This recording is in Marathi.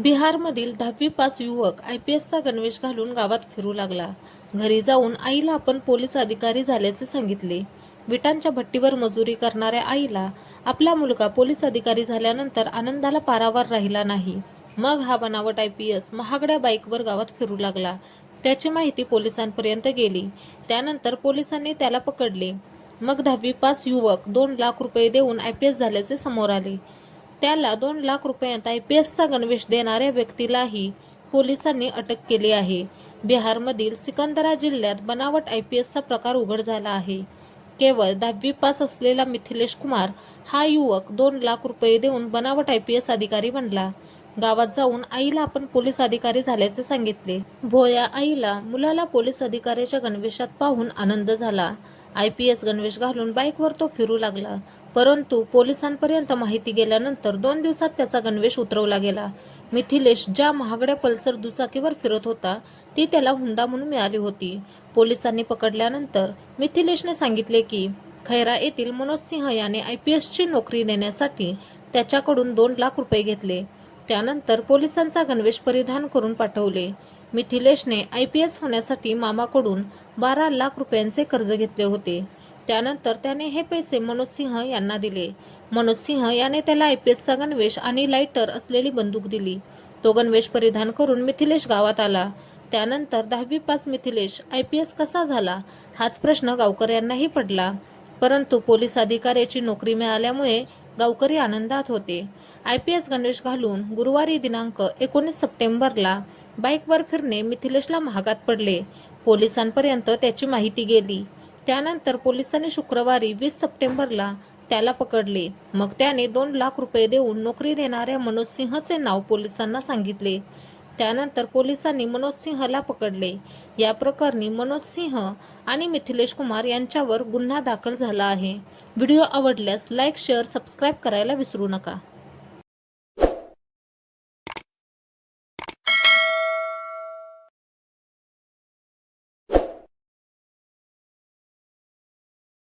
बिहारमधील 10वी पास युवक IPSचा गणवेश घालून गावात फिरू लागला. घरी जाऊन आईला आपण पोलीस अधिकारी झाल्याचे सांगितले. विटांच्या भट्टीवर मजुरी करणाऱ्या आईला आपला मुलगा पोलीस अधिकारी झाल्यानंतर आनंदाला पारावार राहिला नाही. मग हा बनावट IPS महागड्या बाईकवर गावात फिरू लागला. त्याची माहिती पोलिसांपर्यंत गेली. त्यानंतर पोलिसांनी त्याला पकडले. मग 10वी पास युवक 2 लाख रुपये देऊन IPS झाल्याचे समोर आले. त्याला 2 लाख रुपयांत IPSचा गणवेश देणाऱ्या व्यक्तीलाही पोलिसांनी अटक केली आहे. बिहारमधील सिकंदरा जिल्ह्यात बनावट IPSचा प्रकार उघड झाला आहे. केवळ 10वी पास असलेला मिथिलेश कुमार हा युवक 2 लाख रुपये देऊन बनावट IPS अधिकारी बनला. गावात जाऊन आईला आपण पोलीस अधिकारी झाल्याचे सांगितले. भोळ्या आईला मुलाला पोलीस अधिकाऱ्याच्या गणवेशात पाहून आनंद झाला. IPS गणवेश घालून बाईकवर तो फिरू लागला. परंतु पोलिसांपर्यंत माहिती गेल्यानंतर 2 दिवसात त्याचा गणवेश उतरवला गेला. मिथिलेश ज्या महागड्या पल्सर दुचाकीवर फिरत होता ती त्याला हुंडा म्हणून मिळाली होती. पोलिसांनी पकडल्यानंतर मिथिलेशने सांगितले की खैरा येथील मनोज सिंह याने IPSची नोकरी देण्यासाठी त्याच्याकडून 2 लाख रुपये घेतले. त्यानंतर पोलिसांचा गणवेश परिधान करून पाठवले. मिथिलेशने IPS होण्यासाठी मामाकडून 12 लाख रुपयांचे कर्ज घेतले होते. त्यानंतर त्याने हे पैसे मनोज सिंह यांना दिले. मनोज सिंह याने त्याला IPSचा गणवेश आणि लायटर असलेली बंदूक दिली. तो गणवेश परिधान करून मिथिलेश गावात आला. त्यानंतर 10वी पास मिथिलेश IPS कसा झाला हाच प्रश्न गावकऱ्यांनाही पडला. परंतु पोलीस अधिकाऱ्याची नोकरी मिळाल्यामुळे गावकरी आनंदात होते. IPS गणवेश घालून गुरुवारी दिनांक 19 सप्टेंबरला बाईकवर फिरणे मिथिलेशला महागात पडले. पोलिसांपर्यंत त्याची माहिती गेली. त्यानंतर पोलिसांनी शुक्रवारी 20 सप्टेंबरला त्याला पकडले. मग त्याने 2 लाख रुपये देऊन नोकरी देणाऱ्या मनोज सिंहचे नाव पोलिसांना सांगितले. त्यानंतर पोलिसांनी मनोज सिंहला पकडले. या प्रकरणी मनोज सिंह आणि मिथिलेश कुमार यांच्यावर गुन्हा दाखल झाला आहे. व्हिडिओ आवडल्यास लाईक, शेअर, सबस्क्राईब करायला विसरू नका.